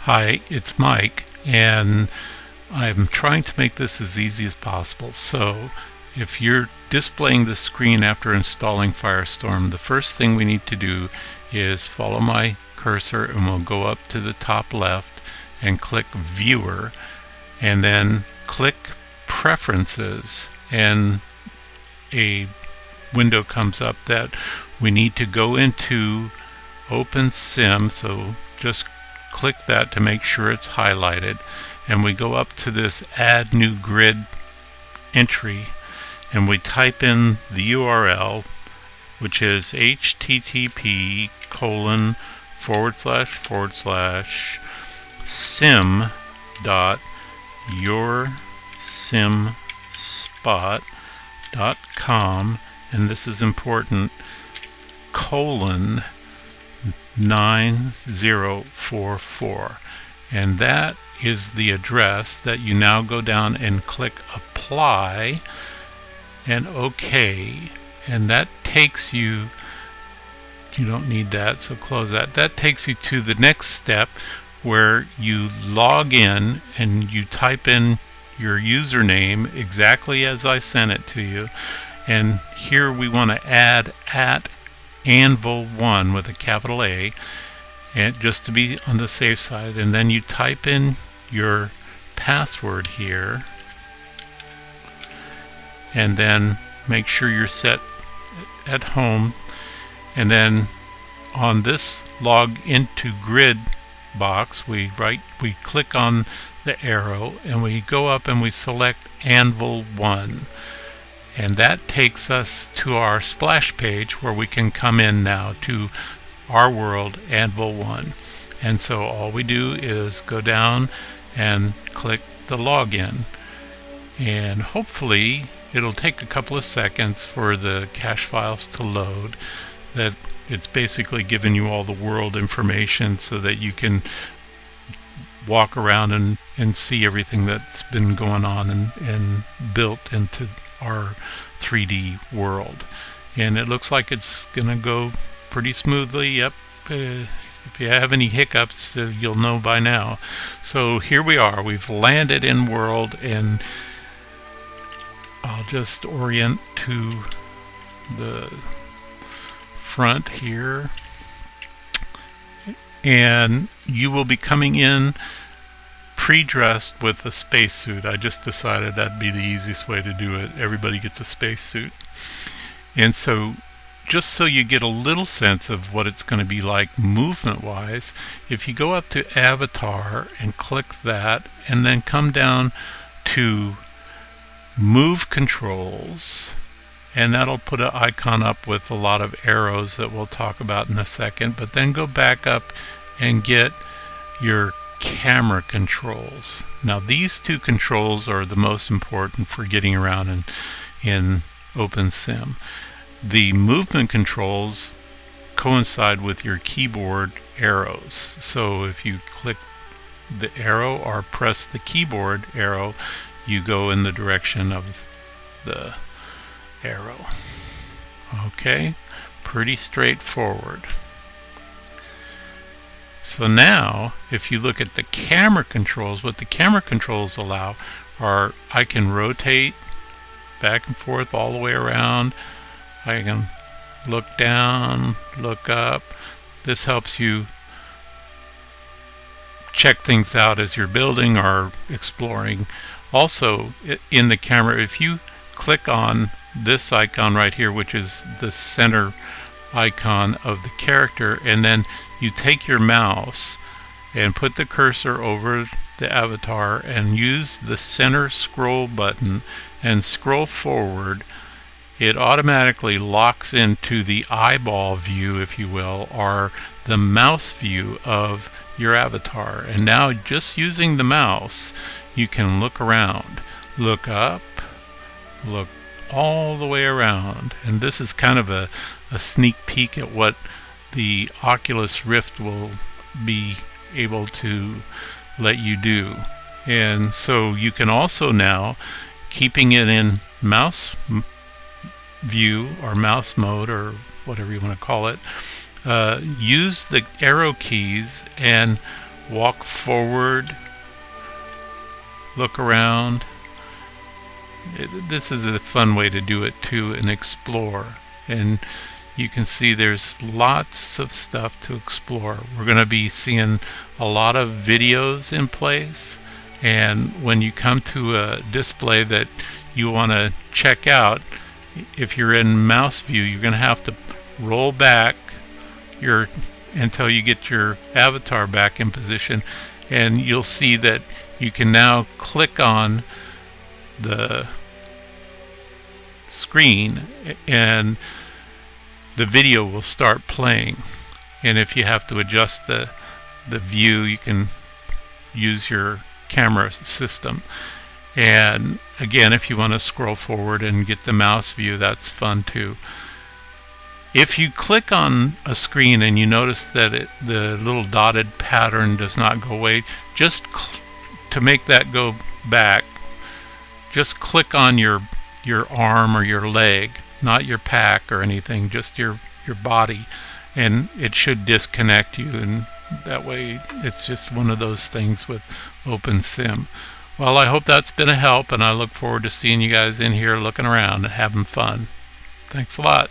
Hi, it's Mike, and I'm trying to make this as easy as possible. So if you're displaying the screen after installing Firestorm, the first thing we need to do is follow my cursor, and we'll go up to the top left and click Viewer, and then click Preferences, and a window comes up that we need to go into OpenSim. So just click that to make sure it's highlighted, and we go up to this Add New Grid entry, and we type in the URL, which is http://sim.yoursimspot.com, and this is important, :9044, and that is the address that you now go down and click Apply and OK, and that takes you don't need that, so close that. That takes you to the next step, where you log in and you type in your username exactly as I sent it to you, and here we want to add @Anvil1 with a capital A, and just to be on the safe side, and then you type in your password here, and then make sure you're set at home, and then on this log into grid box we click on the arrow, and we go up and we select Anvil1, and that takes us to our splash page where we can come in now to our world, Anvil1. And so all we do is go down and click the login, and hopefully it'll take a couple of seconds for the cache files to load. That it's basically giving you all the world information so that you can walk around and see everything that's been going on and built into our 3D world. And it looks like it's gonna go pretty smoothly. Yep. If you have any hiccups, you'll know by now. So here we are. We've landed in world, and I'll just orient to the front here, and you will be coming in pre-dressed with a spacesuit. I just decided that'd be the easiest way to do it. Everybody gets a spacesuit. And so just so you get a little sense of what it's going to be like movement wise, if you go up to Avatar and click that, and then come down to Move Controls, and that'll put an icon up with a lot of arrows that we'll talk about in a second. But then go back up and get your camera controls. Now these two controls are the most important for getting around in OpenSim. The movement controls coincide with your keyboard arrows. So if you click the arrow or press the keyboard arrow, you go in the direction of the arrow. Okay, pretty straightforward. So now if you look at the camera controls, what the camera controls allow are, I can rotate back and forth all the way around. I can look down, look up. This helps you check things out as you're building or exploring. Also in the camera, if you click on this icon right here, which is the center icon of the character, and then you take your mouse and put the cursor over the avatar and use the center scroll button and scroll forward, it automatically locks into the eyeball view, if you will, or the mouse view of your avatar. And now just using the mouse, you can look around, look up, look all the way around. And this is kind of a sneak peek at what the Oculus Rift will be able to let you do. And so you can also now, keeping it in mouse view or mouse mode or whatever you want to call it, use the arrow keys, and walk forward, look around. This is a fun way to do it too, and explore. And you can see there's lots of stuff to explore. We're going to be seeing a lot of videos in place, and when you come to a display that you want to check out, if you're in mouse view, you're going to have to roll back until you get your avatar back in position, and you'll see that you can now click on the screen and the video will start playing. And if you have to adjust the view, you can use your camera system. And again, if you want to scroll forward and get the mouse view, that's fun too. If you click on a screen and you notice that the little dotted pattern does not go away, just to make that go back, just click on your arm or your leg, not your pack or anything, just your body, and it should disconnect you, and that way it's just one of those things with OpenSim. Well, I hope that's been a help, and I look forward to seeing you guys in here looking around and having fun. Thanks a lot.